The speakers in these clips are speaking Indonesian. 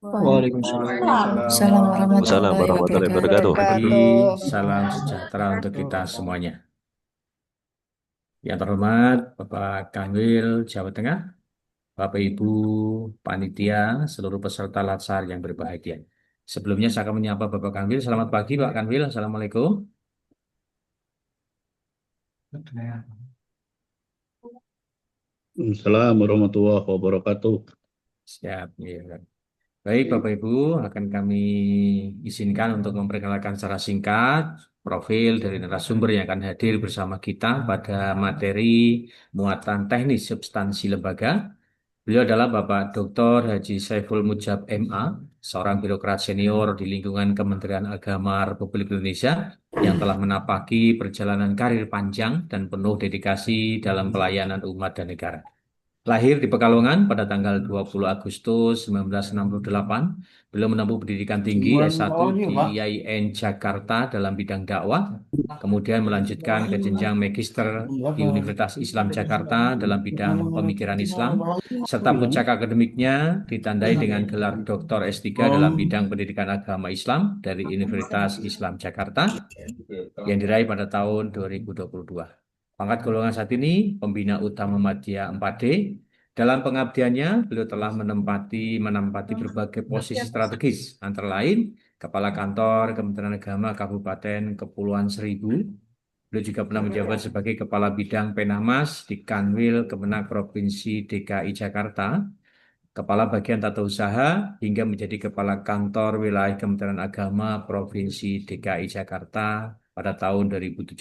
Waalaikumsalam Waalaikumsalam warahmatullahi warahmatullahi wabarakatuh. wabarakatuh. Pagi, salam sejahtera untuk kita semuanya. Yang terhormat Bapak Kanwil Jawa Tengah, Bapak Ibu Panitia, seluruh peserta Latsar yang berbahagia. Sebelumnya saya akan menyapa Bapak Kanwil. Selamat pagi Pak Kanwil, Assalamualaikum. Assalamualaikum warahmatullahi wabarakatuh. Siap. Ya. Baik Bapak Ibu, akan kami izinkan untuk memperkenalkan secara singkat profil dari narasumber yang akan hadir bersama kita pada materi muatan teknis substansi lembaga. Beliau adalah Bapak Dr. Haji Saiful Mujab MA, seorang birokrat senior di lingkungan Kementerian Agama Republik Indonesia yang telah menapaki perjalanan karir panjang dan penuh dedikasi dalam pelayanan umat dan negara. Lahir di Pekalongan pada tanggal 20 Agustus 1968, beliau menempuh pendidikan tinggi S1 di IAIN Jakarta dalam bidang dakwah, kemudian melanjutkan ke jenjang magister di Universitas Islam Jakarta dalam bidang pemikiran Islam, serta puncak akademiknya ditandai dengan gelar Dr. S3 dalam bidang pendidikan agama Islam dari Universitas Islam Jakarta yang diraih pada tahun 2022. Pangkat golongan saat ini, Pembina Utama Madya 4D. Dalam pengabdiannya, beliau telah menempati berbagai posisi strategis, antara lain Kepala Kantor Kementerian Agama Kabupaten Kepulauan Seribu. Beliau juga pernah menjabat sebagai Kepala Bidang Penamas di Kanwil Kemenak Provinsi DKI Jakarta, Kepala Bagian Tata Usaha, hingga menjadi Kepala Kantor Wilayah Kementerian Agama Provinsi DKI Jakarta pada tahun 2017.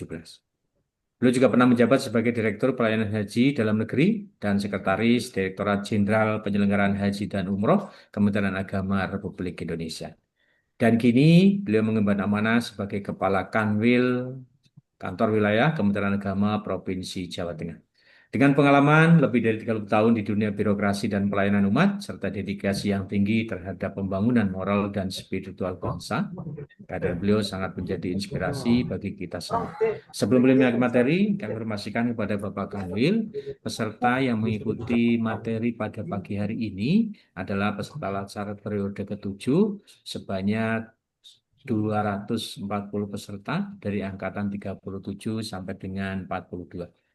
Beliau juga pernah menjabat sebagai Direktur Pelayanan Haji Dalam Negeri dan Sekretaris Direktorat Jenderal Penyelenggaraan Haji dan Umroh Kementerian Agama Republik Indonesia. Dan kini beliau mengemban amanah sebagai Kepala Kanwil Kantor Wilayah Kementerian Agama Provinsi Jawa Tengah. Dengan pengalaman lebih dari 30 tahun di dunia birokrasi dan pelayanan umat, serta dedikasi yang tinggi terhadap pembangunan moral dan spiritual bangsa, kader beliau sangat menjadi inspirasi bagi kita semua. Sebelum beliau mengenai materi, kami informasikan kepada Bapak Kanwil, peserta yang mengikuti materi pada pagi hari ini adalah peserta latsar periode ke-7 sebanyak 240 peserta dari angkatan 37 sampai dengan 42.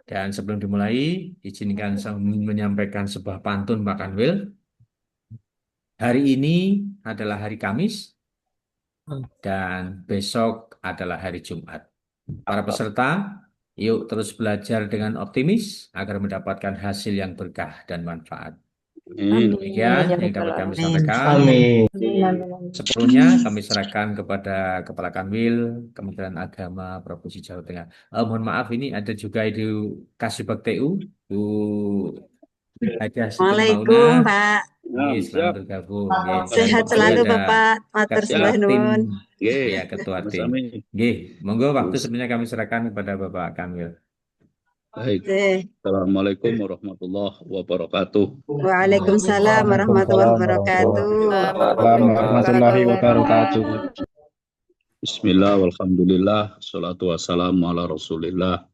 Dan sebelum dimulai, izinkan saya menyampaikan sebuah pantun Pak Kanwil. Hari ini adalah hari Kamis dan besok adalah hari Jumat. Para peserta, yuk terus belajar dengan optimis agar mendapatkan hasil yang berkah dan manfaat. Amin. Demikian yang dapat kami sampaikan. Amin. Sepenuhnya kami serahkan kepada Kepala Kanwil Kementerian Agama Provinsi Jawa Tengah. Mohon maaf, ini ada juga Ibu Kasubag TU, Bu Hajah Siti Mauna. Waalaikum Pak. Selamat bergabung. Sehat Juga selalu ada Bapak. Matur Ketua sembah Tim, nuwun. ya Ketua Tim. Sami. Monggo waktu sebenarnya kami serahkan kepada Bapak Kanwil. Baik. Oke. Assalamualaikum warahmatullahi wabarakatuh. Waalaikumsalam warahmatullahi wabarakatuh. Warahmatullahi wabarakatuh. Bismillah, walhamdulillah, salatu wassalamu ala rasulillah,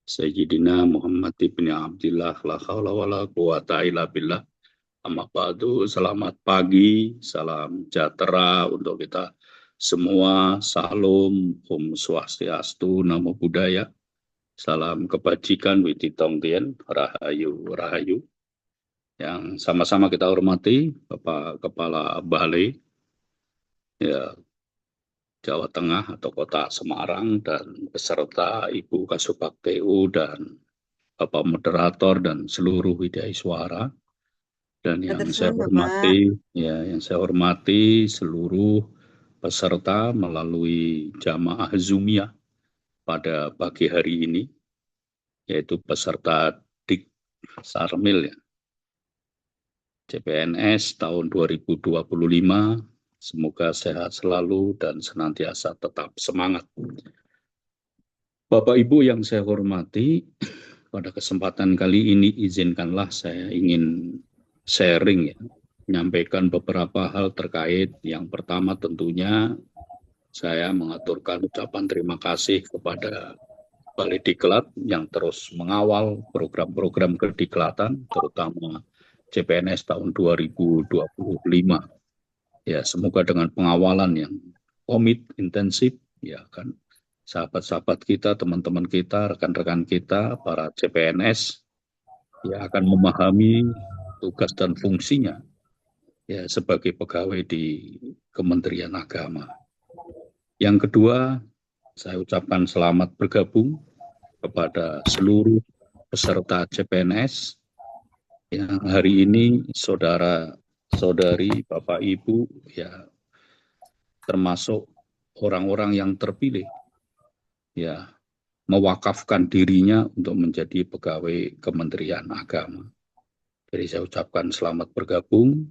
Sayyidina Muhammad ibn Abdillah, la hawla wa la quwata illa billah. Amma ba'du, selamat pagi, salam sejahtera untuk kita semua, salam, Om Swastiastu, Namo Buddhaya, salam kebajikan, Widi Tongtien, Rahayu, Rahayu. Yang sama-sama kita hormati Bapak Kepala Balai ya, Jawa Tengah atau Kota Semarang dan beserta Ibu Kasubag TU dan Bapak Moderator dan seluruh widya suara. Dan yang Matur saya suwun Bapak. hormati seluruh peserta melalui jamaah Zoomia pada pagi hari ini, yaitu peserta Dik Sarmil ya, CPNS tahun 2025. Semoga sehat selalu dan senantiasa tetap semangat. Bapak Ibu yang saya hormati, pada kesempatan kali ini izinkanlah saya ingin sharing ya, menyampaikan beberapa hal terkait. Yang pertama tentunya saya mengaturkan ucapan terima kasih kepada Balai Diklat yang terus mengawal program-program kediklatan, terutama CPNS tahun 2025. Ya, semoga dengan pengawalan yang komit, intensif, ya kan, sahabat-sahabat kita, teman-teman kita, rekan-rekan kita, para CPNS, ya akan memahami tugas dan fungsinya ya sebagai pegawai di Kementerian Agama. Yang kedua, saya ucapkan selamat bergabung kepada seluruh peserta CPNS yang hari ini saudara-saudari, Bapak Ibu ya termasuk orang-orang yang terpilih ya mewakafkan dirinya untuk menjadi pegawai Kementerian Agama. Jadi saya ucapkan selamat bergabung.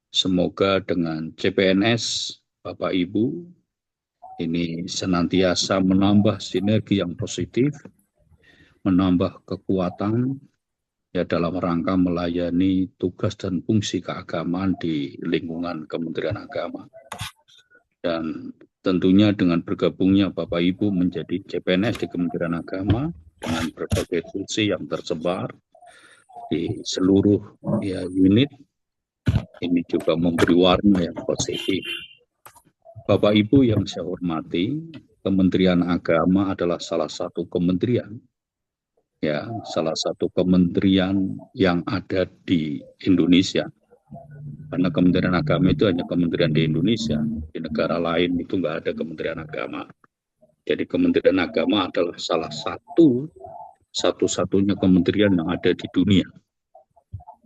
Semoga dengan CPNS Bapak Ibu ini senantiasa menambah sinergi yang positif, menambah kekuatan ya dalam rangka melayani tugas dan fungsi keagamaan di lingkungan Kementerian Agama. Dan tentunya dengan bergabungnya Bapak Ibu menjadi CPNS di Kementerian Agama dengan berbagai fungsi yang tersebar di seluruh ya unit, ini juga memberi warna yang positif. Bapak Ibu yang saya hormati, Kementerian Agama adalah salah satu kementerian yang ada di Indonesia. Karena Kementerian Agama itu hanya kementerian di Indonesia, di negara lain itu nggak ada Kementerian Agama. Jadi Kementerian Agama adalah salah satu-satunya kementerian yang ada di dunia.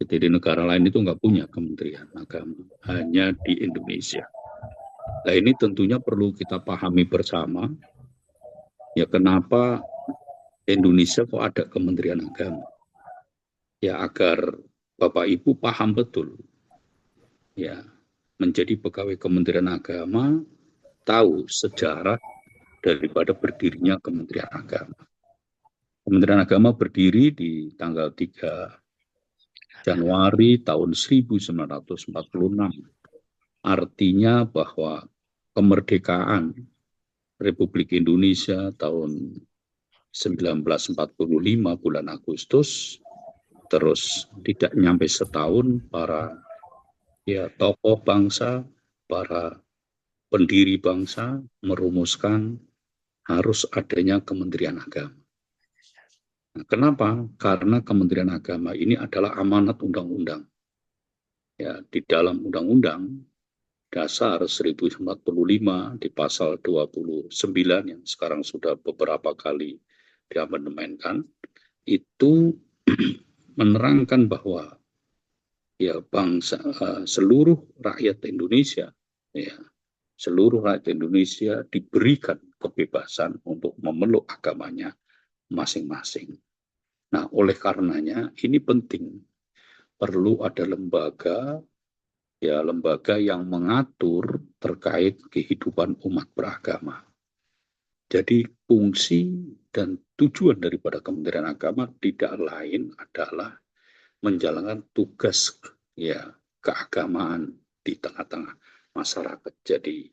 Jadi di negara lain itu nggak punya Kementerian Agama, hanya di Indonesia. Nah ini tentunya perlu kita pahami bersama, ya kenapa Indonesia kok ada Kementerian Agama. Ya agar Bapak Ibu paham betul, ya menjadi pegawai Kementerian Agama, tahu sejarah daripada berdirinya Kementerian Agama. Kementerian Agama berdiri di tanggal 3 Januari tahun 1946. Artinya bahwa kemerdekaan Republik Indonesia tahun 1945 bulan Agustus, terus tidak nyampe setahun para ya tokoh bangsa, para pendiri bangsa merumuskan harus adanya Kementerian Agama. Nah, kenapa? Karena Kementerian Agama ini adalah amanat undang-undang. Ya, di dalam Undang-Undang Dasar 1045 di pasal 29 yang sekarang sudah beberapa kali diamandemenkan, itu menerangkan bahwa ya bangsa seluruh rakyat Indonesia diberikan kebebasan untuk memeluk agamanya masing-masing. Nah, oleh karenanya ini penting, perlu ada lembaga yang mengatur terkait kehidupan umat beragama. Jadi fungsi dan tujuan daripada Kementerian Agama tidak lain adalah menjalankan tugas ya keagamaan di tengah-tengah masyarakat. Jadi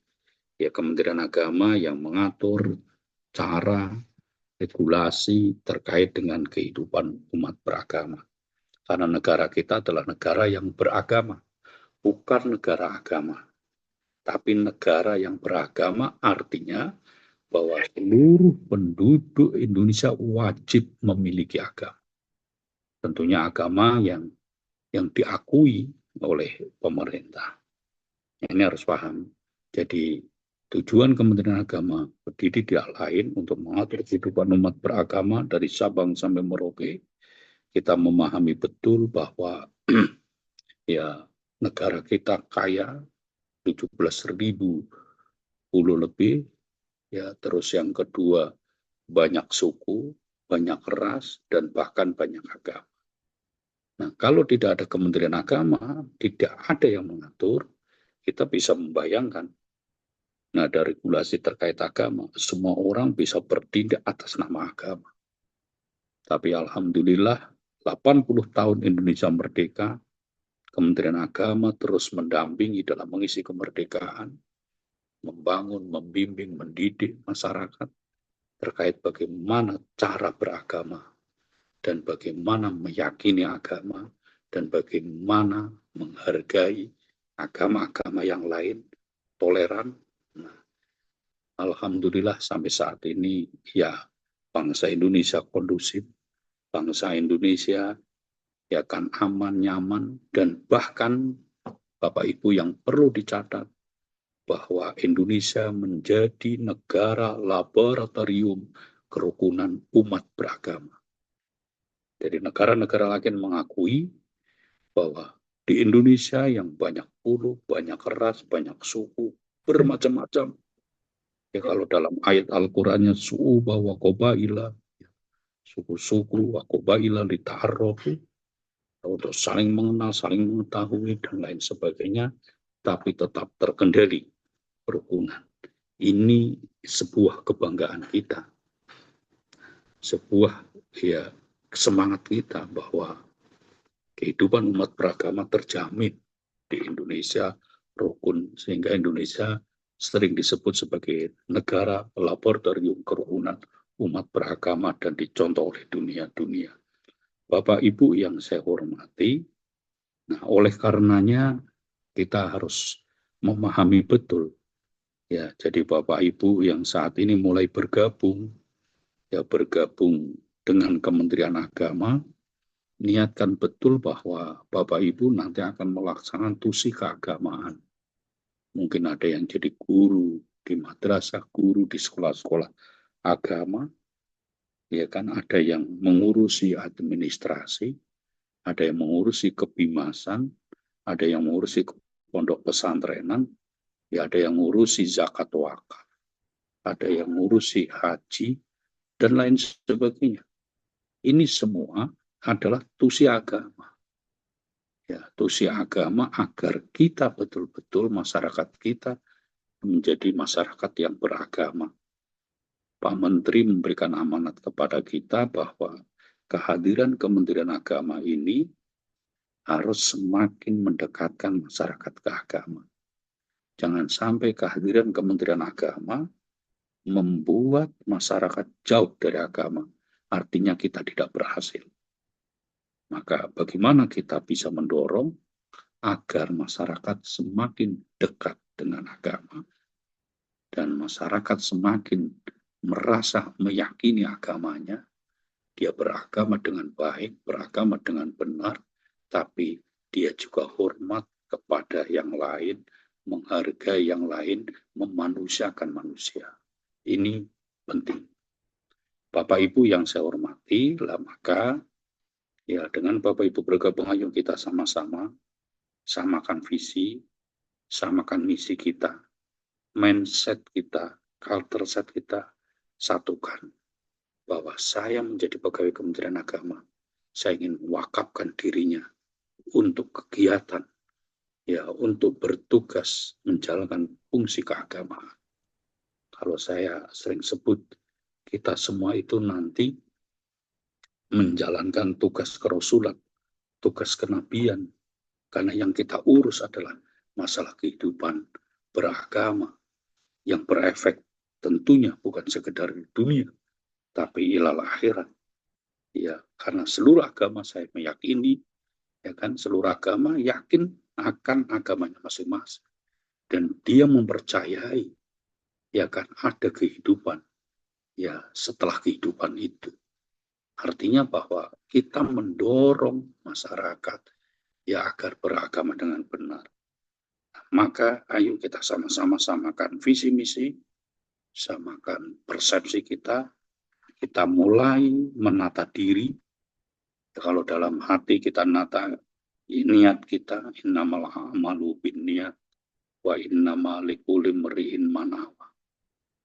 ya Kementerian Agama yang mengatur cara regulasi terkait dengan kehidupan umat beragama. Karena negara kita adalah negara yang beragama, bukan negara agama. Tapi negara yang beragama artinya bahwa seluruh penduduk Indonesia wajib memiliki agama. Tentunya agama yang diakui oleh pemerintah. Ini harus paham. Jadi tujuan Kementerian Agama berdiri tidak lain untuk mengatur kehidupan umat beragama dari Sabang sampai Merauke. Kita memahami betul bahwa ya negara kita kaya, 17.000 pulau lebih, ya terus yang kedua banyak suku, banyak ras, dan bahkan banyak agama. Nah, kalau tidak ada Kementerian Agama, tidak ada yang mengatur, kita bisa membayangkan. Nah, ada regulasi terkait agama, semua orang bisa bertindak atas nama agama. Tapi alhamdulillah, 80 tahun Indonesia merdeka, Kementerian Agama terus mendampingi dalam mengisi kemerdekaan, membangun, membimbing, mendidik masyarakat terkait bagaimana cara beragama dan bagaimana meyakini agama dan bagaimana menghargai agama-agama yang lain, toleran. Nah, alhamdulillah sampai saat ini ya bangsa Indonesia kondusif, bangsa Indonesia ya kan aman, nyaman, dan bahkan Bapak Ibu yang perlu dicatat bahwa Indonesia menjadi negara laboratorium kerukunan umat beragama. Jadi negara-negara lain mengakui bahwa di Indonesia yang banyak pulau, banyak ras, banyak suku, bermacam-macam. Ya kalau dalam ayat Al-Qur'annya su'u bahwa qabaila, suku-suku wa qabaila lita'arrafu, untuk saling mengenal, saling mengetahui dan lain sebagainya, tapi tetap terkendali kerukunan. Ini sebuah kebanggaan kita, sebuah ya semangat kita bahwa kehidupan umat beragama terjamin di Indonesia rukun, sehingga Indonesia sering disebut sebagai negara laboratorium kerukunan umat beragama dan dicontoh oleh dunia-dunia. Bapak Ibu yang saya hormati, nah oleh karenanya kita harus memahami betul ya, jadi Bapak Ibu yang saat ini mulai bergabung dengan Kementerian Agama, niatkan betul bahwa Bapak Ibu nanti akan melaksanakan tusi keagamaan. Mungkin ada yang jadi guru di madrasah, guru di sekolah-sekolah agama, ya kan, ada yang mengurusi administrasi, ada yang mengurusi kebimasan, ada yang mengurusi pondok pesantrenan, ya ada yang mengurusi zakat wakaf, ada yang mengurusi haji, dan lain sebagainya. Ini semua adalah tusi agama. Ya, tusi agama agar kita betul-betul masyarakat kita menjadi masyarakat yang beragama. Pak Menteri memberikan amanat kepada kita bahwa kehadiran Kementerian Agama ini harus semakin mendekatkan masyarakat ke agama. Jangan sampai kehadiran Kementerian Agama membuat masyarakat jauh dari agama. Artinya kita tidak berhasil. Maka bagaimana kita bisa mendorong agar masyarakat semakin dekat dengan agama dan masyarakat semakin merasa meyakini agamanya, dia beragama dengan baik, beragama dengan benar, tapi dia juga hormat kepada yang lain, menghargai yang lain, memanusiakan manusia. Ini penting. Bapak Ibu yang saya hormati, maka ya dengan Bapak Ibu bergabung, ayo kita sama-sama samakan visi, samakan misi kita, mindset kita, culture set kita, satukan bahwa saya menjadi pegawai Kementerian Agama, saya ingin mewakafkan dirinya untuk kegiatan, ya untuk bertugas menjalankan fungsi keagamaan. Kalau saya sering sebut, kita semua itu nanti menjalankan tugas kerasulan, tugas kenabian, karena yang kita urus adalah masalah kehidupan beragama yang berefek tentunya bukan sekedar di dunia, tapi ilal akhirat. Ya, karena seluruh agama saya meyakini, ya kan, seluruh agama yakin akan agamanya masing-masing, dan dia mempercayai, ya kan, ada kehidupan, ya setelah kehidupan itu. Artinya bahwa kita mendorong masyarakat ya agar beragama dengan benar. Maka ayo kita sama-sama samakan visi misi, samakan persepsi kita mulai menata diri. Kalau dalam hati kita nata niat kita, innamal a'malu binniyat wa innamal likulli imri'in ma nawa.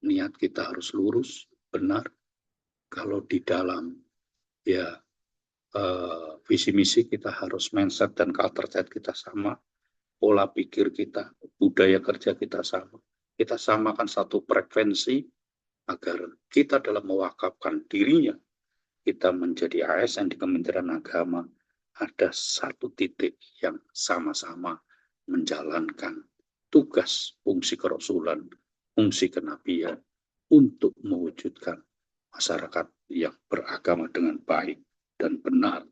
Niat kita harus lurus, benar. Kalau di dalam ya visi misi kita harus mindset dan culture set kita sama, pola pikir kita, budaya kerja kita sama. Kita samakan satu frekuensi agar kita dalam mewakafkan dirinya, kita menjadi ASN di Kementerian Agama, ada satu titik yang sama-sama menjalankan tugas fungsi kerasulan, fungsi kenabian untuk mewujudkan masyarakat yang beragama dengan baik dan benar.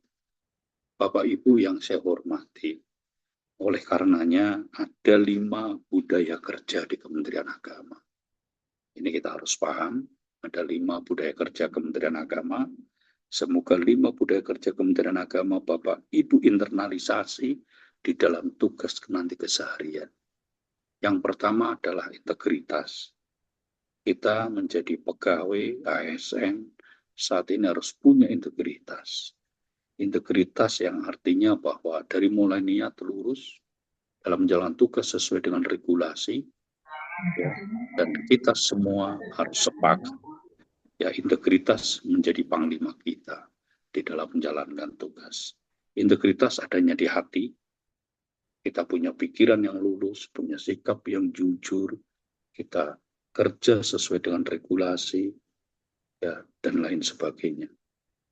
Bapak Ibu yang saya hormati, oleh karenanya ada 5 budaya kerja di Kementerian Agama. Ini kita harus paham, ada 5 budaya kerja Kementerian Agama. Semoga 5 budaya kerja Kementerian Agama Bapak Ibu internalisasi di dalam tugas nanti keseharian. Yang pertama adalah integritas. Kita menjadi pegawai ASN saat ini harus punya integritas. Integritas yang artinya bahwa dari mulai niat lurus dalam menjalankan tugas sesuai dengan regulasi, ya, dan kita semua harus sepakat, ya, integritas menjadi panglima kita di dalam menjalankan tugas. Integritas adanya di hati, kita punya pikiran yang lurus, punya sikap yang jujur, kita kerja sesuai dengan regulasi, ya, dan lain sebagainya.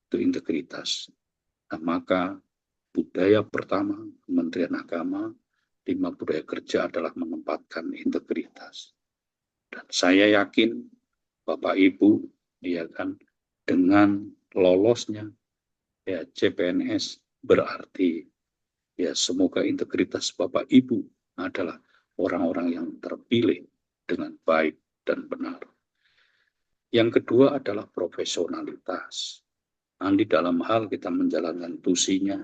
Itu integritas. Nah, maka budaya pertama Kementerian Agama, 5 budaya kerja adalah menempatkan integritas. Dan saya yakin Bapak Ibu, ya kan, dengan lolosnya ya CPNS berarti ya semoga integritas Bapak Ibu adalah orang-orang yang terpilih dengan baik dan benar. Yang kedua adalah profesionalitas. Nanti dalam hal kita menjalankan tusinya,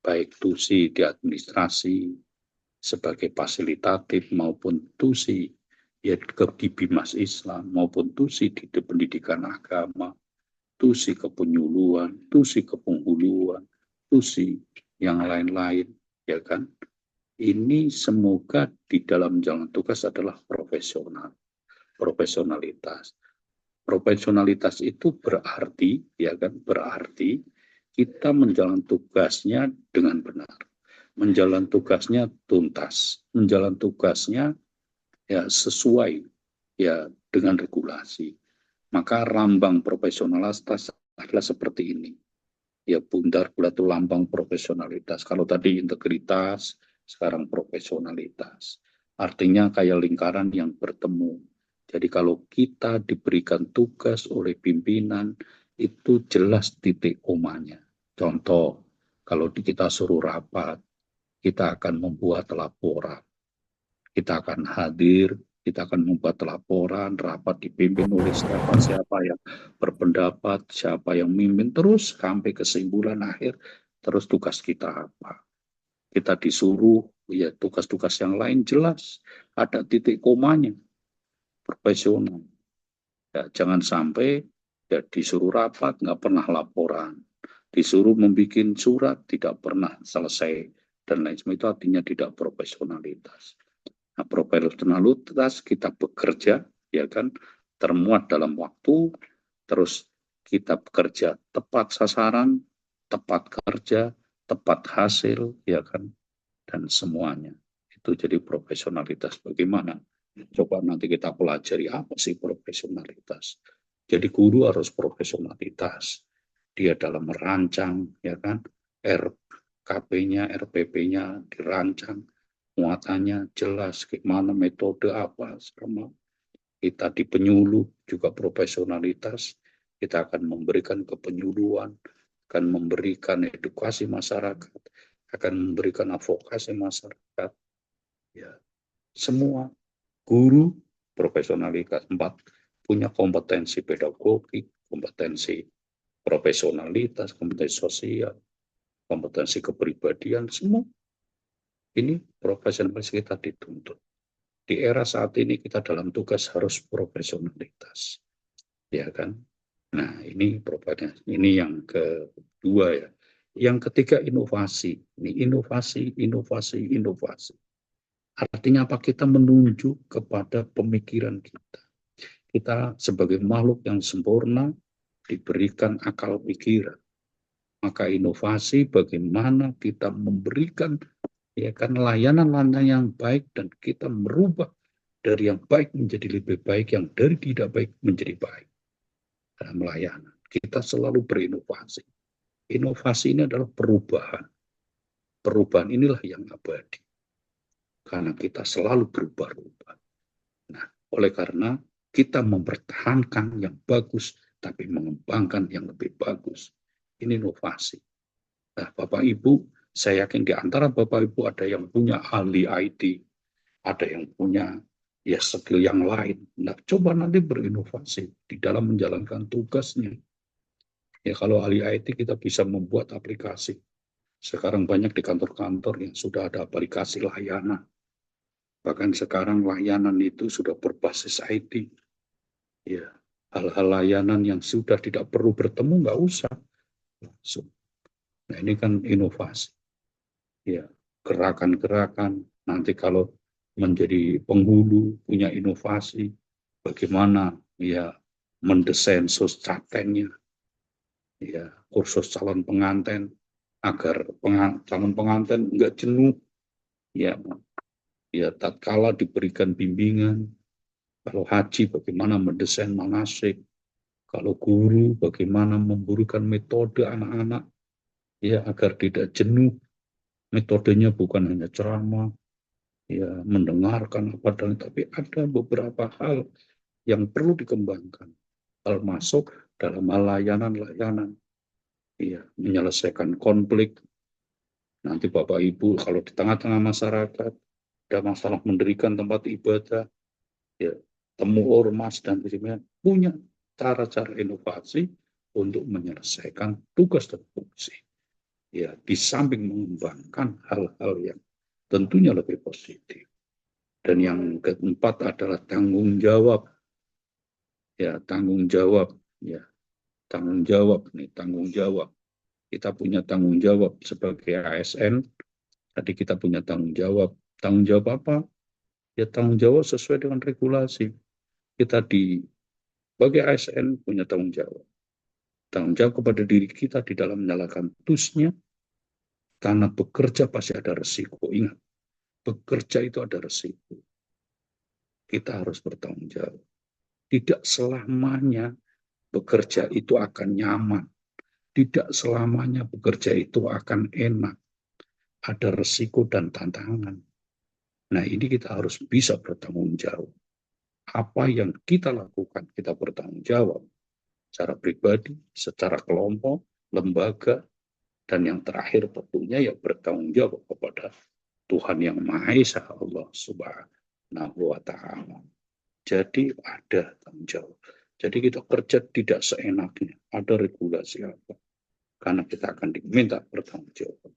baik tusi di administrasi sebagai fasilitatif maupun tusi ya di Bimas Islam maupun tusi di pendidikan agama, tusi kepenyuluhan, tusi kepenghuluan, tusi yang lain-lain, ya kan? Ini semoga di dalam jalan tugas adalah profesionalitas. Profesionalitas itu berarti, ya kan, berarti kita menjalankan tugasnya dengan benar, menjalankan tugasnya tuntas, menjalankan tugasnya ya sesuai ya dengan regulasi. Maka lambang profesionalitas adalah seperti ini. Ya bundar bulat itu lambang profesionalitas. Kalau tadi integritas, sekarang profesionalitas. Artinya kayak lingkaran yang bertemu. Jadi kalau kita diberikan tugas oleh pimpinan, itu jelas titik komanya. Contoh, kalau kita suruh rapat, kita akan membuat laporan. Kita akan hadir, kita akan membuat laporan, rapat dipimpin oleh siapa yang berpendapat, siapa yang memimpin, terus sampai kesimpulan akhir, terus tugas kita apa. Kita disuruh, ya tugas-tugas yang lain jelas, ada titik komanya. Profesional. Ya, jangan sampai ya, disuruh rapat nggak pernah laporan, disuruh membuat surat tidak pernah selesai dan lain sebagainya, itu artinya tidak profesionalitas. Nah, profesionalitas kita bekerja ya kan termuat dalam waktu, terus kita bekerja tepat sasaran, tepat kerja, tepat hasil ya kan, dan semuanya itu jadi profesionalitas. Bagaimana? Coba nanti kita pelajari apa sih profesionalitas. Jadi guru harus profesionalitas. Dia dalam merancang, ya kan, RKP-nya, RPP-nya dirancang, muatannya jelas, gimana metode apa, sama. Kita di penyuluh juga profesionalitas. Kita akan memberikan kepenyuluhan, akan memberikan edukasi masyarakat, akan memberikan advokasi masyarakat. Ya, semua. Guru profesionalitas 4 punya kompetensi pedagogi, kompetensi profesionalitas, kompetensi sosial, kompetensi kepribadian, semua ini profesionalitas kita dituntut. Di era saat ini kita dalam tugas harus profesionalitas, ya kan? Nah ini profesionalitas, ini yang kedua ya. Yang ketiga inovasi, ini inovasi. Artinya apa? Kita menunjuk kepada pemikiran kita. Kita sebagai makhluk yang sempurna diberikan akal pikiran. Maka inovasi bagaimana kita memberikan ya kan layanan-layanan yang baik dan kita merubah dari yang baik menjadi lebih baik, yang dari tidak baik menjadi baik. Dalam layanan kita selalu berinovasi. Inovasi ini adalah perubahan. Perubahan inilah yang abadi. Karena kita selalu berubah-ubah. Nah, oleh karena kita mempertahankan yang bagus, tapi mengembangkan yang lebih bagus. Ini inovasi. Nah, Bapak Ibu, saya yakin di antara Bapak Ibu ada yang punya ahli IT, ada yang punya ya skill yang lain. Nah, coba nanti berinovasi di dalam menjalankan tugasnya. Ya, kalau ahli IT kita bisa membuat aplikasi. Sekarang banyak di kantor-kantor yang sudah ada aplikasi layanan. Bahkan sekarang layanan itu sudah berbasis IT. Ya, hal-hal layanan yang sudah tidak perlu bertemu nggak usah langsung. Nah, ini kan inovasi. Ya, gerakan-gerakan. Nanti kalau menjadi penghulu punya inovasi, bagaimana ya mendesain soscatennya, ya kursus calon pengantin agar calon pengantin nggak jenuh, ya ya tatkala diberikan bimbingan. Kalau haji bagaimana mendesain manasik, kalau guru bagaimana memberikan metode anak-anak ya agar tidak jenuh. Metodenya bukan hanya ceramah, ya mendengarkan apa dan tapi ada beberapa hal yang perlu dikembangkan, termasuk dalam hal layanan-layanan, ya menyelesaikan konflik. Nanti Bapak Ibu kalau di tengah-tengah masyarakat ada masalah mendirikan tempat ibadah, ya temu ormas dan sebagainya, punya cara-cara inovasi untuk menyelesaikan tugas dan fungsi. Ya, di samping mengembangkan hal-hal yang tentunya lebih positif. Dan yang keempat adalah tanggung jawab. Ya, tanggung jawab. Ya, tanggung jawab nih, tanggung jawab. Kita punya tanggung jawab sebagai ASN. Tadi kita punya tanggung jawab. Tanggung jawab apa? Ya, tanggung jawab sesuai dengan regulasi. Kita sebagai ASN punya tanggung jawab. Tanggung jawab kepada diri kita di dalam menyalakan TUS-nya, karena bekerja pasti ada resiko. Ingat, bekerja itu ada resiko. Kita harus bertanggung jawab. Tidak selamanya bekerja itu akan nyaman. Tidak selamanya bekerja itu akan enak. Ada resiko dan tantangan. Nah, ini kita harus bisa bertanggung jawab. Apa yang kita lakukan, kita bertanggung jawab. Secara pribadi, secara kelompok, lembaga, dan yang terakhir tentunya ya bertanggung jawab kepada Tuhan yang Maha Esa, Allah Subhanahu wa Ta'ala. Jadi ada tanggung jawab. Jadi kita kerja tidak seenaknya. Ada regulasi apa? Karena kita akan diminta bertanggung jawab.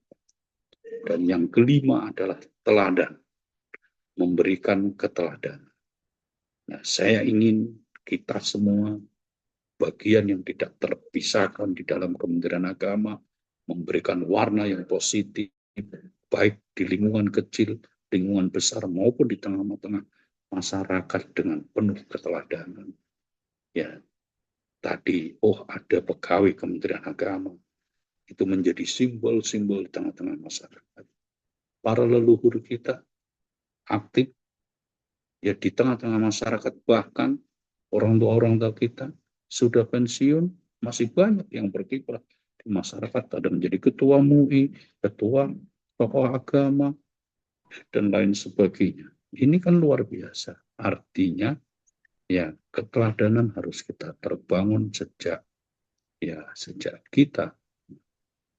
Dan yang kelima adalah teladan. Memberikan keteladanan. Nah, saya ingin kita semua bagian yang tidak terpisahkan di dalam Kementerian Agama memberikan warna yang positif, baik di lingkungan kecil, lingkungan besar, maupun di tengah-tengah masyarakat dengan penuh keteladanan. Ya, tadi, ada pegawai Kementerian Agama, itu menjadi simbol-simbol di tengah-tengah masyarakat. Para leluhur kita aktif, ya di tengah-tengah masyarakat, bahkan orang tua kita sudah pensiun, masih banyak yang berkiprah di masyarakat, ada menjadi ketua MUI, ketua tokoh agama, dan lain sebagainya. Ini kan luar biasa. Artinya, ya keteladanan harus kita terbangun sejak kita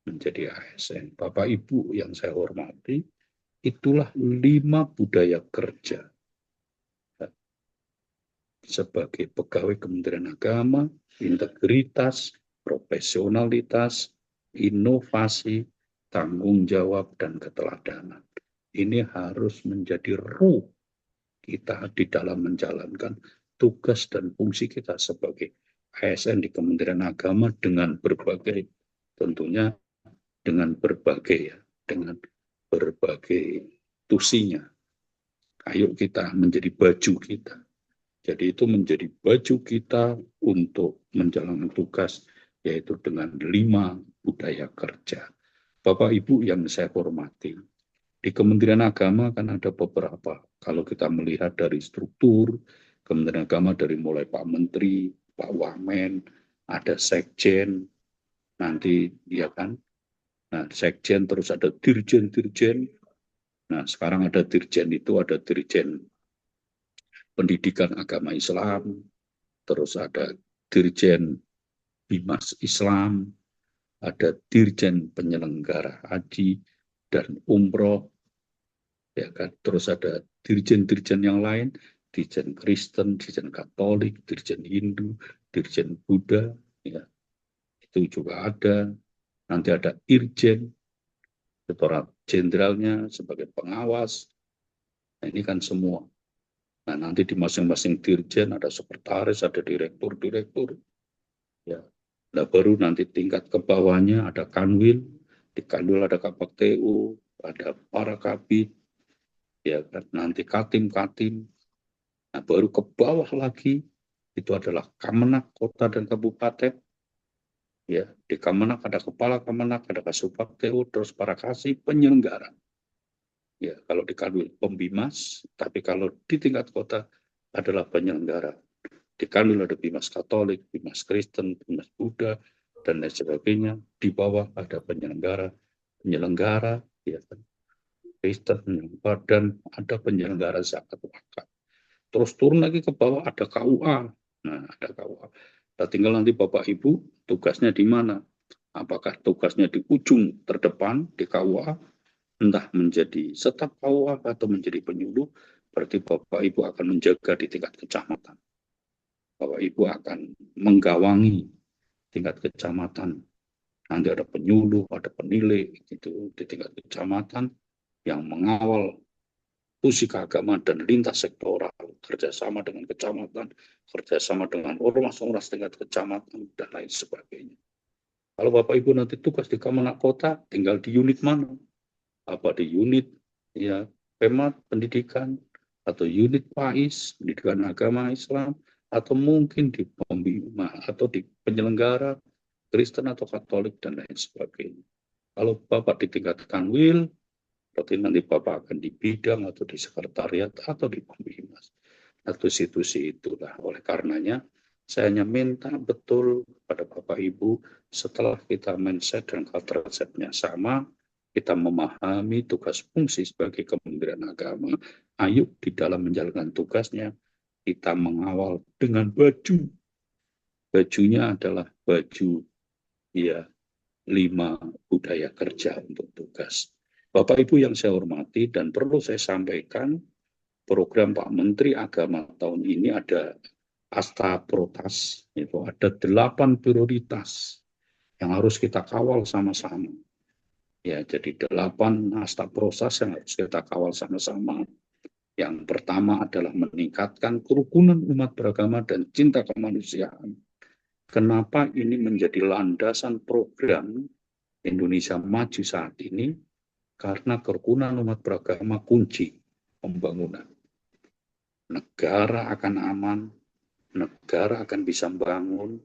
menjadi ASN. Bapak Ibu yang saya hormati, itulah 5 budaya kerja sebagai pegawai Kementerian Agama: integritas, profesionalitas, inovasi, tanggung jawab, dan keteladanan. Ini harus menjadi ruh kita di dalam menjalankan tugas dan fungsi kita sebagai ASN di Kementerian Agama dengan berbagai, tentunya dengan berbagai tusinya. Ayo kita menjadi baju kita. Jadi itu menjadi baju kita untuk menjalankan tugas, yaitu dengan 5 budaya kerja. Bapak Ibu yang saya hormati, di Kementerian Agama kan ada beberapa. Kalau kita melihat dari struktur Kementerian Agama, dari mulai Pak Menteri, Pak Wamen, ada Sekjen, nanti ya kan. Nah, Sekjen, terus ada Dirjen-Dirjen. Nah, sekarang ada Dirjen itu, ada Dirjen Pendidikan Agama Islam, terus ada Dirjen Bimas Islam, ada dirjen penyelenggara haji dan umroh, ya kan. Terus ada dirjen-dirjen yang lain, dirjen Kristen, dirjen Katolik, dirjen Hindu, dirjen Buddha, ya itu juga ada. Nanti ada irjen, Direktorat Jenderalnya sebagai pengawas. Nah, ini kan semua. Nah, nanti di masing-masing dirjen ada sekretaris, ada direktur-direktur. Ya. Nah, baru nanti tingkat ke bawahnya ada kanwil, di kanwil ada kapak TU, ada para kabit, ya kan. Nanti katim-katim. Nah, baru ke bawah lagi itu adalah Kamenak Kota dan Kabupaten. Ya, di Kamenak ada kepala Kamenak, ada Kasubag TU, terus para kasih penyelenggara. Ya, kalau di kanwil pembimas, tapi kalau di tingkat kota adalah penyelenggara. Di kanwil ada Bimas Katolik, Bimas Kristen, Bimas Buddha, dan lain sebagainya. Di bawah ada penyelenggara, ya kan, Kristen, dan ada penyelenggara zakat wakaf. Terus turun lagi ke bawah ada KUA. Nah, ada KUA. Nah, tinggal nanti Bapak Ibu tugasnya di mana? Apakah tugasnya di ujung terdepan di KUA, entah menjadi staf KUA atau menjadi penyuluh, berarti Bapak Ibu akan menjaga di tingkat kecamatan. Bapak Ibu akan menggawangi tingkat kecamatan. Nanti ada penyuluh, ada penilai gitu di tingkat kecamatan yang mengawal fungsi keagamaan dan lintas sektoral, kerjasama dengan kecamatan, kerjasama dengan ormas-ormas tingkat kecamatan, dan lain sebagainya. Kalau Bapak Ibu nanti tugas di Kamenak Kota, tinggal di unit mana? Apa di unit ya Pemat pendidikan, atau unit PAIS, pendidikan agama Islam, atau mungkin di pembina atau di penyelenggara Kristen atau Katolik dan lain sebagainya. Kalau Bapak di tingkat kanwil, berarti nanti Bapak akan di bidang atau di sekretariat atau di pembimas atau institusi itulah. Oleh karenanya saya hanya minta betul pada Bapak Ibu, setelah kita mindset dan culture setnya sama, kita memahami tugas fungsi sebagai Kementerian Agama, ayo di dalam menjalankan tugasnya kita mengawal dengan baju. Bajunya adalah baju ya 5 budaya kerja untuk tugas. Bapak Ibu yang saya hormati dan perlu saya sampaikan, program Pak Menteri Agama tahun ini ada Asta Protas, itu ada 8 prioritas yang harus kita kawal sama-sama. Ya, jadi 8 Asta Protas yang harus kita kawal sama-sama. Yang pertama adalah meningkatkan kerukunan umat beragama dan cinta kemanusiaan. Kenapa ini menjadi landasan program Indonesia Maju saat ini? Karena kerukunan umat beragama kunci pembangunan. Negara akan aman, negara akan bisa membangun,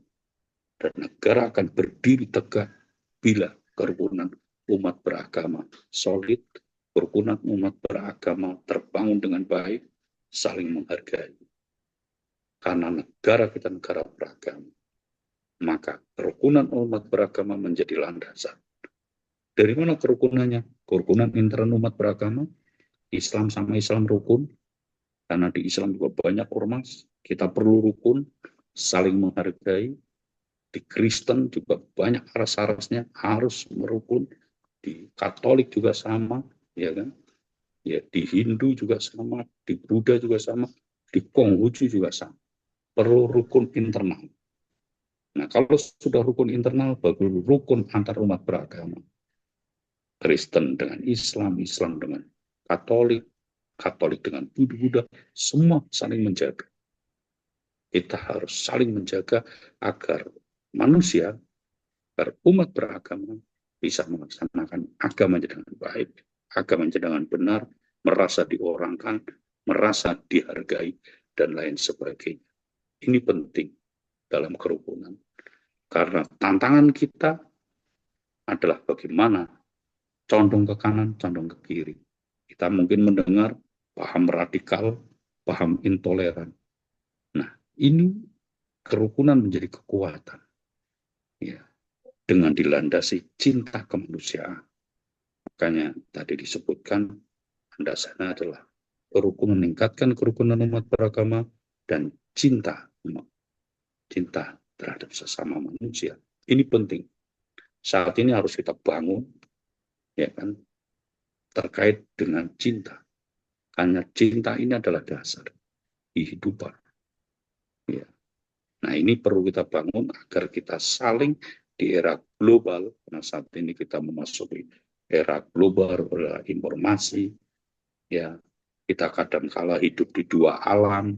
dan negara akan berdiri tegak bila kerukunan umat beragama solid, kerukunan umat beragama terbangun dengan baik, saling menghargai. Karena negara kita negara beragama, maka kerukunan umat beragama menjadi landasan. Dari mana kerukunannya? Kerukunan intern umat beragama, Islam sama Islam rukun, karena di Islam juga banyak ormas, kita perlu rukun, saling menghargai. Di Kristen juga banyak aras-arasnya, harus merukun. Di Katolik juga sama, ya kan? Ya, di Hindu juga sama, di Buddha juga sama, di Konghucu juga sama. Perlu rukun internal. Nah, kalau sudah rukun internal, baru rukun antar umat beragama. Kristen dengan Islam, Islam dengan Katolik, Katolik dengan Buddha, semua saling menjaga. Kita harus saling menjaga agar manusia, agar umat beragama bisa melaksanakan agamanya dengan baik, agamanya dengan benar, merasa diorangkan, merasa dihargai, dan lain sebagainya. Ini penting dalam kerukunan. Karena tantangan kita adalah bagaimana condong ke kanan, condong ke kiri. Kita mungkin mendengar paham radikal, paham intoleran. Nah, ini kerukunan menjadi kekuatan. Ya, dengan dilandasi cinta kemanusiaan. Makanya tadi disebutkan landasannya adalah kerukunan, meningkatkan kerukunan umat beragama dan cinta terhadap sesama manusia. Ini penting. saat ini harus kita bangun, ya kan, terkait dengan cinta. Karena cinta ini adalah dasar kehidupan. Ya. Nah, ini perlu kita bangun agar kita saling di era global, karena saat ini kita memasuki era global, era informasi. Ya, kita kadang-kala hidup di dua alam,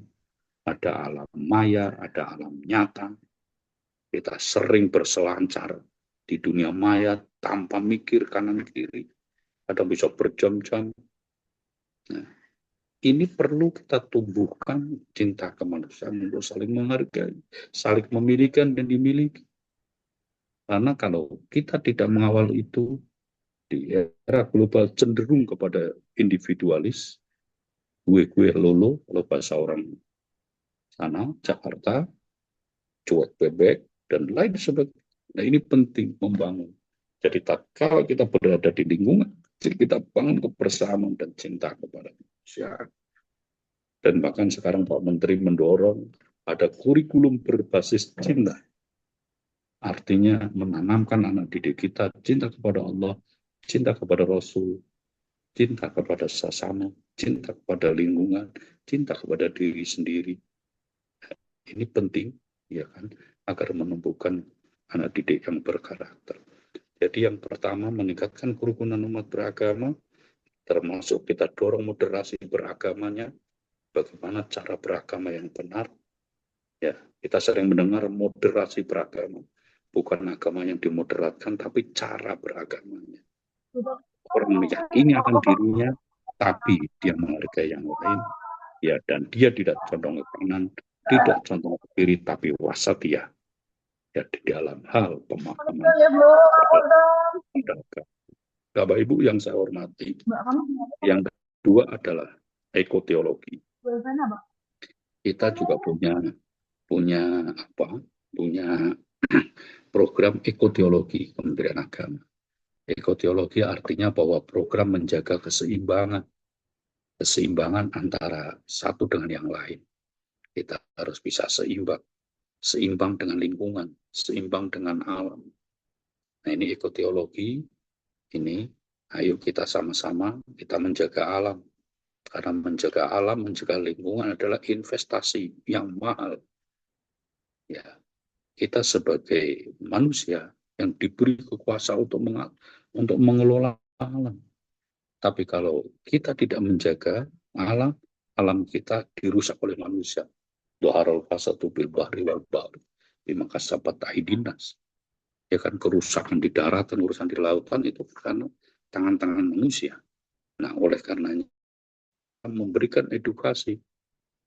ada alam maya, ada alam nyata. Kita sering berselancar di dunia maya tanpa mikir kanan kiri, kadang bisa berjam-jam. Nah, ini perlu kita tumbuhkan cinta kemanusiaan untuk saling menghargai, saling memiliki dan dimiliki. Karena kalau kita tidak mengawal itu, di era global cenderung kepada individualis, gue lolo, kalau bahasa orang sana, Jakarta, cuek bebek, dan lain sebagainya. Nah, ini penting membangun. Jadi tatkala kita berada di lingkungan, jadi kita bangun kebersamaan dan cinta kepada manusia. Dan bahkan sekarang Pak Menteri mendorong ada kurikulum berbasis cinta. Artinya menanamkan anak didik kita cinta kepada Allah, cinta kepada Rasul, cinta kepada sesama, cinta kepada lingkungan, cinta kepada diri sendiri. Ini penting, ya kan, agar menumbuhkan anak didik yang berkarakter. Jadi yang pertama meningkatkan kerukunan umat beragama, termasuk kita dorong moderasi beragamanya, bagaimana cara beragama yang benar. Ya, kita sering mendengar moderasi beragama, bukan agama yang dimoderatkan, tapi cara beragamanya. Orang meyakini akan dirinya, tapi dia menghargai yang lain, ya, dan dia tidak condong ke kanan, tidak condong ke kiri, tapi wasatiyah, ya, di dalam hal pemahaman terhadap Bapak Ibu yang saya hormati. Yang kedua adalah ekoteologi. Kita juga punya program ekoteologi Kementerian Agama. Ekoteologi artinya bahwa program menjaga keseimbangan antara satu dengan yang lain. Kita harus bisa seimbang dengan lingkungan, seimbang dengan alam. Nah, ini ekoteologi. Ini ayo kita sama-sama kita menjaga alam. Karena menjaga alam, menjaga lingkungan adalah investasi yang mahal. Ya, kita sebagai manusia yang diberi kekuasaan untuk mengelola alam. Tapi kalau kita tidak menjaga alam, alam kita dirusak oleh manusia. Dhaharal fasadu bil bahri wal bahri bima kasabat aydinas. Ya kan, kerusakan di daratan, kerusakan di lautan itu karena tangan-tangan manusia. Nah, oleh karenanya memberikan edukasi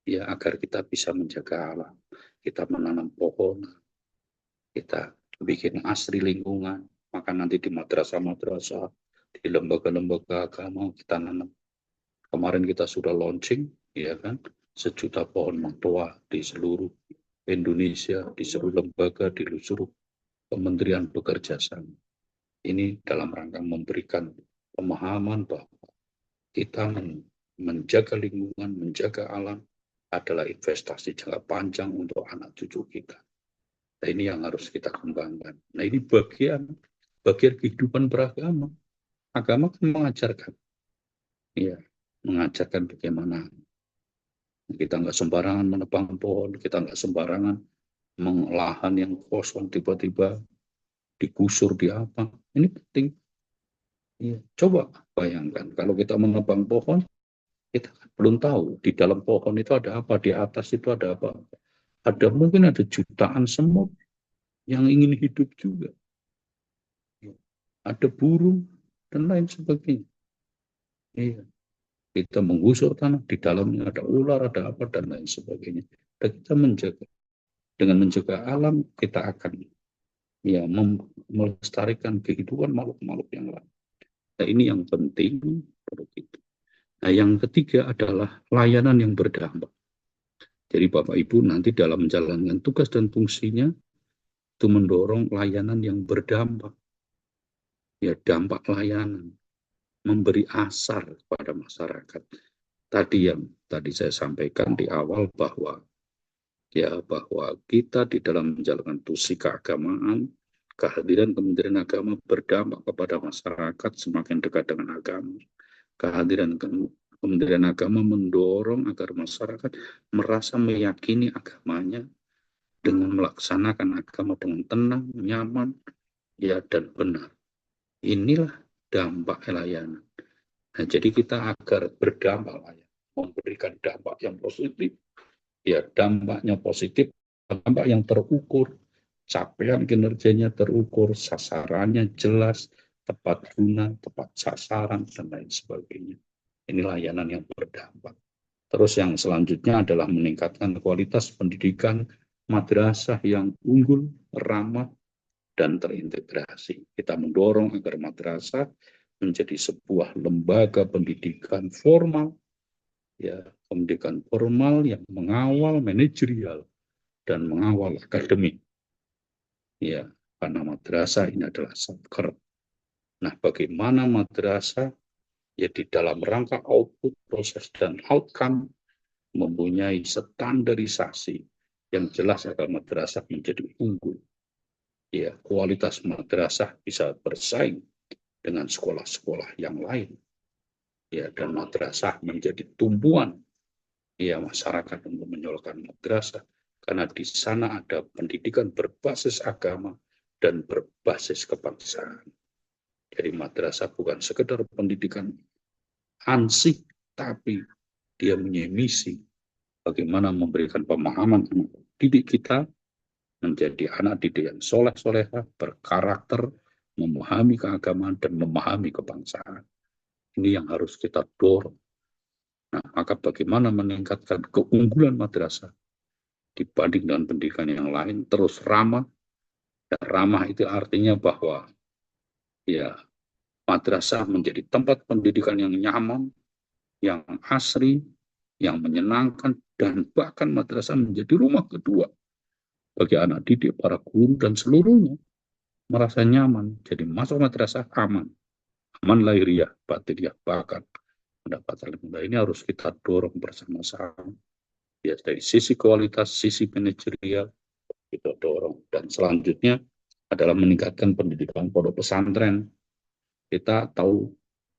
ya agar kita bisa menjaga alam. Kita menanam pohon, kita bikin asri lingkungan, maka nanti di madrasah-madrasah, di lembaga-lembaga agama kita nanam. Kemarin kita sudah launching, ya kan, 1 juta pohon tua di seluruh Indonesia, di seluruh lembaga, di seluruh kementerian bekerja sama. Ini dalam rangka memberikan pemahaman bahwa kita menjaga lingkungan, menjaga alam adalah investasi jangka panjang untuk anak cucu kita. Nah, ini yang harus kita kembangkan. Nah, ini bagian kehidupan beragama. Agama kan mengajarkan, ya, mengajarkan bagaimana kita nggak sembarangan menebang pohon, kita nggak sembarangan mengelahan yang kosong tiba-tiba digusur di apa. Ini penting. Ya, coba bayangkan kalau kita menebang pohon, kita belum tahu di dalam pohon itu ada apa, di atas itu ada apa. Mungkin ada jutaan semut yang ingin hidup juga. Ada burung dan lain sebagainya. Iya. Kita menggusur tanah, di dalamnya ada ular, ada apa, dan lain sebagainya. Dan kita menjaga. Dengan menjaga alam, kita akan ya melestarikan kehidupan makhluk-makhluk yang lain. Nah, ini yang penting. Nah, yang ketiga adalah layanan yang berdampak. Jadi Bapak Ibu nanti dalam menjalankan tugas dan fungsinya itu mendorong layanan yang berdampak. Ya, dampak layanan, memberi asar pada masyarakat. Tadi saya sampaikan di awal bahwa kita di dalam menjalankan tugas keagamaan, Kehadiran Kementerian Agama berdampak kepada masyarakat semakin dekat dengan agama. Kehadiran Kementerian Agama mendorong agar masyarakat merasa meyakini agamanya dengan melaksanakan agama dengan tenang, nyaman, ya dan benar. Inilah dampak layanan. Nah, jadi kita agar berdampak layanan, memberikan dampak yang positif, ya dampaknya positif, dampak yang terukur, capaian kinerjanya terukur, sasarannya jelas, tepat guna, tepat sasaran, dan lain sebagainya. Ini layanan yang berdampak. Terus yang selanjutnya adalah meningkatkan kualitas pendidikan madrasah yang unggul, ramah, dan terintegrasi. Kita mendorong agar madrasah menjadi sebuah lembaga pendidikan formal, ya pendidikan formal yang mengawal manajerial dan mengawal akademik. Ya, karena madrasah ini adalah satker. Nah, bagaimana madrasah ya di dalam rangka output, proses, dan outcome mempunyai standarisasi yang jelas agar madrasah menjadi unggul. Ya, kualitas madrasah bisa bersaing dengan sekolah-sekolah yang lain. Ya, dan madrasah menjadi tumpuan ya masyarakat untuk menyolokkan madrasah. Karena di sana ada pendidikan berbasis agama dan berbasis kebangsaan. Jadi madrasah bukan sekedar pendidikan ansih, tapi dia punya misi bagaimana memberikan pemahaman anak didik kita menjadi anak didik yang soleh-soleha, berkarakter, memahami keagamaan, dan memahami kebangsaan. Ini yang harus kita dorong. Nah, maka bagaimana meningkatkan keunggulan madrasah dibanding dengan pendidikan yang lain, terus ramah. Dan ramah itu artinya bahwa ya madrasah menjadi tempat pendidikan yang nyaman, yang asri, yang menyenangkan, dan bahkan madrasah menjadi rumah kedua bagi anak didik, para guru, dan seluruhnya merasa nyaman. Jadi masuk madrasah aman, aman lahiriah, batiniah, bahkan mendapat alim. Ini harus kita dorong bersama-sama. Ya, dari sisi kualitas, sisi manajerial, kita dorong. Dan selanjutnya adalah meningkatkan pendidikan pondok pesantren. Kita tahu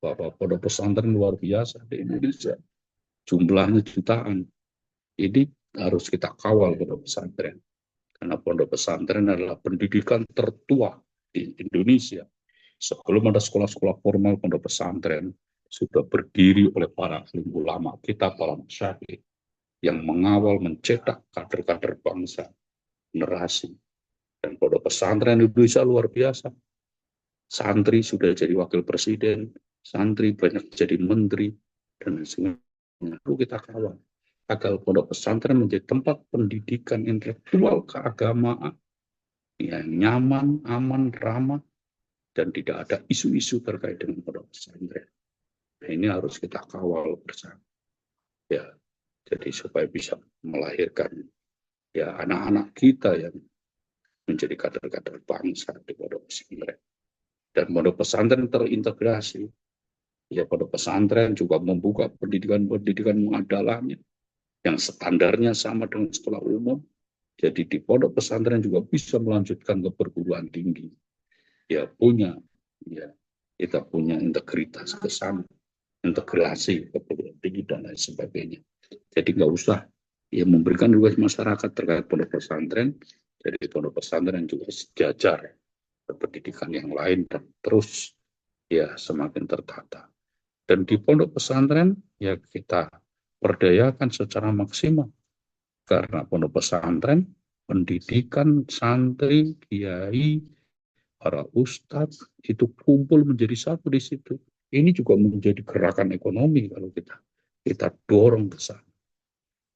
bahwa pondok pesantren luar biasa di Indonesia. Jumlahnya jutaan. Ini harus kita kawal pondok pesantren. Karena pondok pesantren adalah pendidikan tertua di Indonesia. Sebelum ada sekolah-sekolah formal, pondok pesantren sudah berdiri oleh para alim ulama kita, para masyayikh, yang mengawal, mencetak kader-kader bangsa, generasi. Dan pondok pesantren Indonesia luar biasa. Santri sudah jadi wakil presiden, santri banyak jadi menteri, dan sebagainya. Perlu kita kawal agar pondok pesantren menjadi tempat pendidikan intelektual keagamaan yang nyaman, aman, ramah, dan tidak ada isu-isu terkait dengan pondok pesantren. Nah, ini harus kita kawal bersama. Ya, jadi supaya bisa melahirkan ya anak-anak kita yang menjadi kader-kader bangsa di pondok pesantren. Dan pondok pesantren terintegrasi. Ya, pondok pesantren juga membuka pendidikan muadalahnya yang standarnya sama dengan sekolah umum. Jadi di pondok pesantren juga bisa melanjutkan ke perguruan tinggi. Ya punya, ya kita punya integritas ke sana, integrasi ke perguruan tinggi dan lain sebagainya. Jadi nggak usah ya memberikan tugas masyarakat terkait pondok pesantren. Jadi pondok pesantren juga sejajar pendidikan yang lain dan terus ya semakin tertata. Dan di pondok pesantren ya kita berdayakan secara maksimal. Karena pondok pesantren, pendidikan, santri, kiai, para ustadz, itu kumpul menjadi satu di situ. Ini juga menjadi gerakan ekonomi kalau kita dorong ke sana.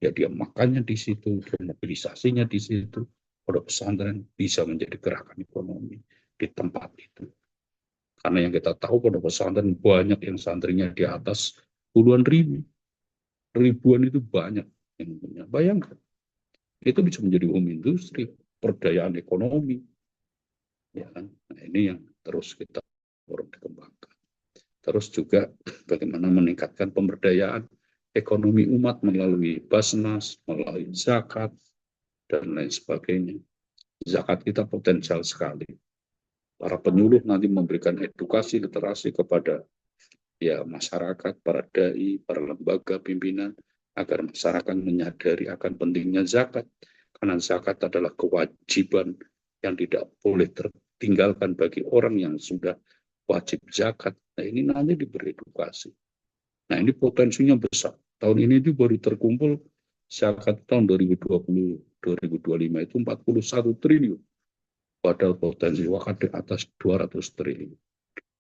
Ya dia makannya di situ, dia mobilisasinya di situ. Pondok pesantren bisa menjadi gerakan ekonomi di tempat itu. Karena yang kita tahu pondok pesantren banyak yang santrinya di atas puluhan ribu. Ribuan itu banyak yang punya. Bayangkan, itu bisa menjadi home industri, perdayaan ekonomi. Ya kan? Nah, ini yang terus kita perlu dikembangkan. Terus juga bagaimana meningkatkan pemberdayaan ekonomi umat melalui Basnas, melalui zakat, dan lain sebagainya. Zakat kita potensial sekali. para penyuluh nanti memberikan edukasi literasi kepada ya masyarakat, para dai, para lembaga pimpinan, agar masyarakat menyadari akan pentingnya zakat, karena zakat adalah kewajiban yang tidak boleh tertinggalkan bagi orang yang sudah wajib zakat. Nah, ini nanti diberi edukasi. Nah, ini potensinya besar. Tahun ini itu baru terkumpul zakat tahun 2020-2025 itu 41 triliun. Padahal potensi wakaf di atas 200 triliun.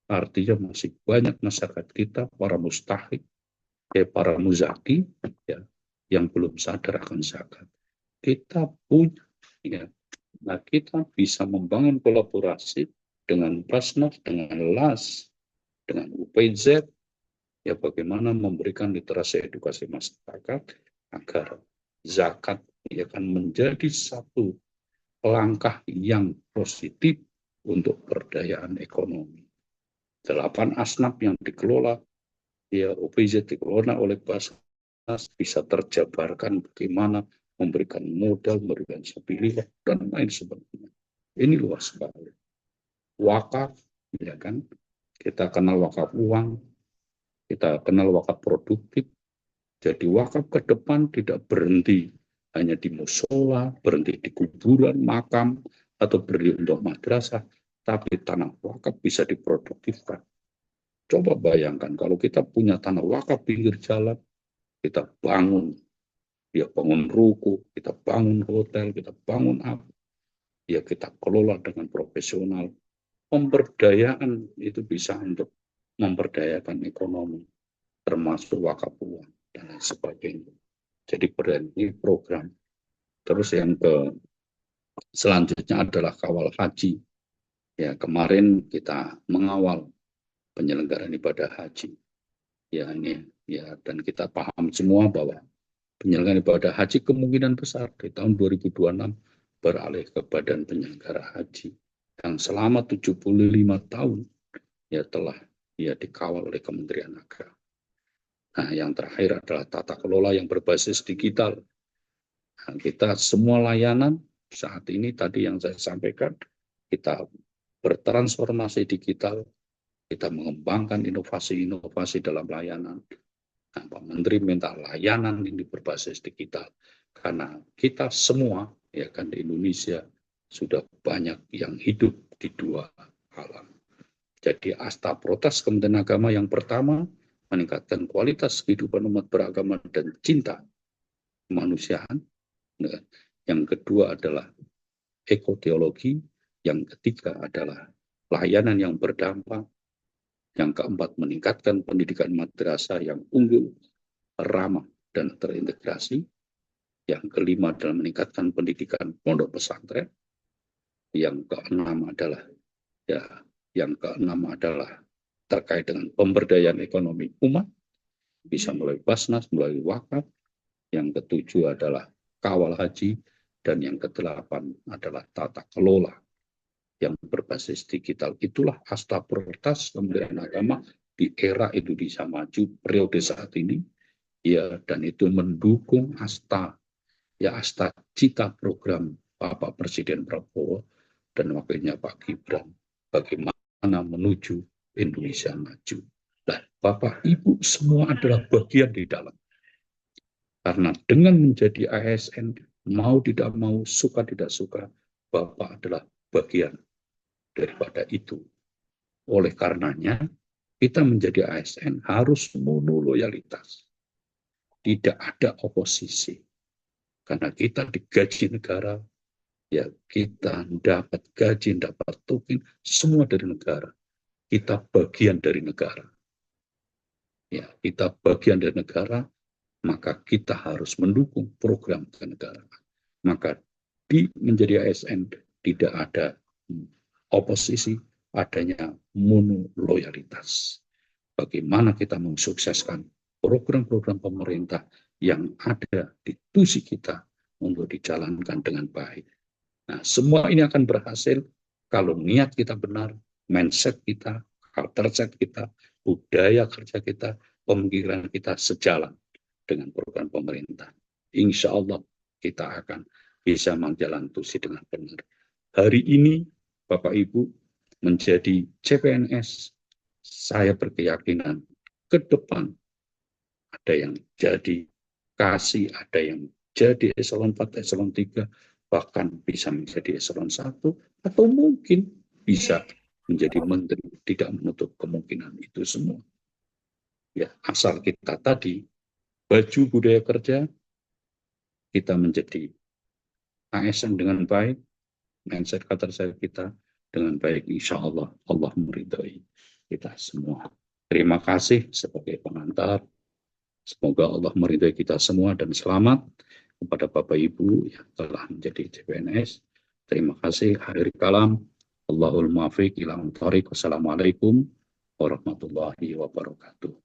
Artinya masih banyak masyarakat kita, para mustahik, para muzaki, ya, yang belum sadar akan zakat. Kita punya, ya, nah kita bisa membangun kolaborasi dengan Basnas, dengan LAS, dengan UPZ, ya bagaimana memberikan literasi edukasi masyarakat agar zakat ya kan menjadi satu langkah yang positif untuk perdayaan ekonomi. 8 asnaf yang dikelola, ya OPZ dikelola oleh Basnas bisa terjabarkan bagaimana memberikan modal, memberikan sabilillah dan lain sebagainya. Ini luas sekali. Wakaf, ya kan? Kita kenal wakaf uang, kita kenal wakaf produktif. Jadi wakaf ke depan tidak berhenti hanya di musola, berhenti di kuburan, makam, atau berhenti untuk madrasah, tapi tanah wakaf bisa diproduktifkan. Coba bayangkan kalau kita punya tanah wakaf pinggir jalan, kita bangun, ya bangun ruko, kita bangun hotel, kita bangun apa, ya kita kelola dengan profesional. Pemberdayaan itu bisa untuk memberdayakan ekonomi, termasuk wakaf uang dan lain sebagainya. Jadi berani program. Terus yang selanjutnya adalah kawal haji. Ya kemarin kita mengawal penyelenggaraan ibadah haji. Ya ini ya dan kita paham semua bahwa penyelenggaraan ibadah haji kemungkinan besar di tahun 2026 beralih ke badan penyelenggara haji yang selama 75 tahun ya telah ya dikawal oleh Kementerian Agama. Nah, yang terakhir adalah tata kelola yang berbasis digital. Nah, kita semua layanan saat ini tadi yang saya sampaikan, kita bertransformasi digital, kita mengembangkan inovasi-inovasi dalam layanan. Nah, Pak Menteri minta layanan ini berbasis digital karena kita semua ya kan di Indonesia sudah banyak yang hidup di dua alam. Jadi asta protes Kementerian Agama yang pertama meningkatkan kualitas kehidupan umat beragama dan cinta kemanusiaan. Yang kedua adalah ekoteologi. Yang ketiga adalah layanan yang berdampak. Yang keempat meningkatkan pendidikan madrasah yang unggul, ramah, dan terintegrasi. Yang kelima adalah meningkatkan pendidikan pondok pesantren. Yang keenam adalah terkait dengan pemberdayaan ekonomi umat, bisa melalui Basnas, melalui wakaf. Yang ketujuh adalah kawal haji, dan yang kedelapan adalah tata kelola yang berbasis digital. Itulah asta prioritas Kementerian Agama di era Indonesia Maju periode saat ini, ya, dan itu mendukung asta cita program Bapak Presiden Prabowo dan wakilnya Pak Gibran, bagaimana menuju Indonesia Maju. Nah, Bapak Ibu semua adalah bagian di dalam. Karena dengan menjadi ASN, mau tidak mau, suka tidak suka, Bapak adalah bagian daripada itu. Oleh karenanya, kita menjadi ASN harus monoloyalitas. Tidak ada oposisi. Karena kita digaji negara, ya kita dapat gaji, dapat tukin, semua dari negara. Kita bagian dari negara. Ya, kita bagian dari negara, maka kita harus mendukung program kenegaraan. Maka di menjadi ASN tidak ada oposisi, adanya monoloyalitas. Bagaimana kita mensukseskan program-program pemerintah yang ada di tusi kita untuk dijalankan dengan baik. Nah, semua ini akan berhasil kalau niat kita benar, mindset kita, culture set kita, budaya kerja kita, pemikiran kita sejalan dengan program pemerintah. Insya Allah kita akan bisa menjalankan tusi dengan benar. Hari ini, Bapak Ibu, menjadi CPNS, saya berkeyakinan ke depan ada yang jadi kasih, ada yang jadi eselon 4, eselon 3, bahkan bisa menjadi eselon 1, atau mungkin bisa menjadi menteri. Tidak menutup kemungkinan itu semua. Ya, asal kita tadi baju budaya kerja, kita menjadi ASN dengan baik, mindset kader saya kita dengan baik, insya Allah Allah meridhai kita semua. Terima kasih sebagai pengantar. Semoga Allah meridhai kita semua dan selamat kepada Bapak Ibu yang telah menjadi CPNS. Terima kasih. Akhir kalam. Allahul muwaffiq ila thoriq. Wassalamualaikum warahmatullahi wabarakatuh.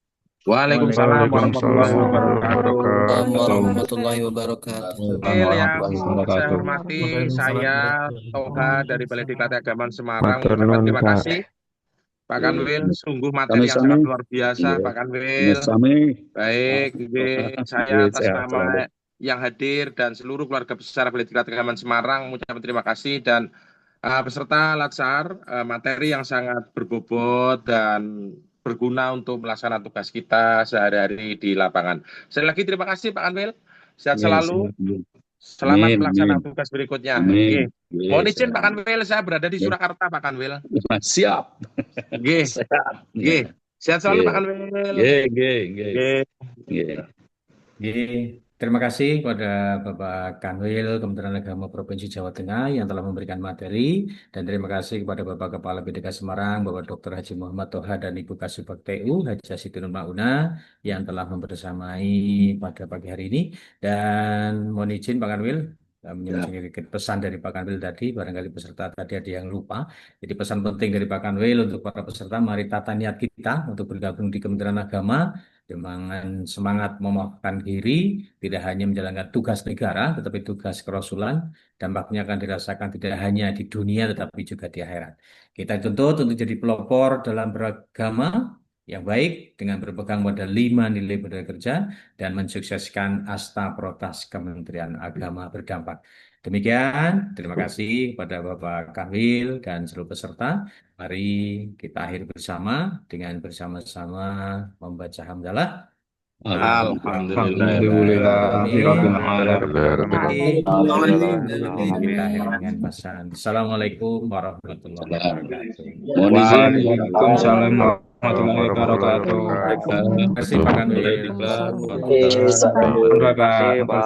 Waalaikumsalam warahmatullahi wabarakatuh. warahmatullahi wabarakatuh. Yang saya hormati, saya Toha dari Balai Diklat Keagamaan Semarang mengucapkan terima kasih Pak Kanwil, sungguh materi yang sangat luar biasa Pak Kanwil. Baik, saya atas nama yang hadir dan seluruh keluarga besar Balai Diklat Keagamaan Semarang mengucapkan terima kasih, dan peserta Latsar, materi yang sangat berbobot dan berguna untuk melaksanakan tugas kita sehari-hari di lapangan. Sekali lagi terima kasih Pak Kanwil. Sehat selalu. Selamat melaksanakan tugas berikutnya. Mohon izin Pak Kanwil, saya berada di Surakarta Pak Kanwil. Siap. Sehat selalu Pak Kanwil. Terima kasih kepada Bapak Kanwil Kementerian Agama Provinsi Jawa Tengah yang telah memberikan materi, dan terima kasih kepada Bapak Kepala BDK Semarang, Bapak Dr. Haji Muhammad Toha, dan Ibu Kasubag TU Haji Siti Mauna yang telah membersamai pada pagi hari ini. Dan mohon izin Pak Kanwil menyampaikan sedikit pesan dari Pak Kanwil tadi, barangkali peserta tadi ada yang lupa. Jadi pesan penting dari Pak Kanwil untuk para peserta, mari tata niat kita untuk bergabung di Kementerian Agama dengan semangat memaafkan diri, tidak hanya menjalankan tugas negara, tetapi tugas kerasulan. Dampaknya akan dirasakan tidak hanya di dunia, tetapi juga di akhirat. Kita dituntut untuk jadi pelopor dalam beragama yang baik, dengan berpegang pada 5 nilai budaya kerja, dan mensukseskan Asta Protas Kementerian Agama berdampak. Demikian, terima kasih kepada Bapak Kanwil dan seluruh peserta. Mari kita akhiri bersama dengan bersama-sama membaca hamdalah. Alhamdulillah. Kita akhiri dengan pasangan. Assalamualaikum warahmatullahi wabarakatuh. Waalaikumsalam warahmatullahi wabarakatuh. Terima kasih Pak Kanwil. Terima kasih, Pak.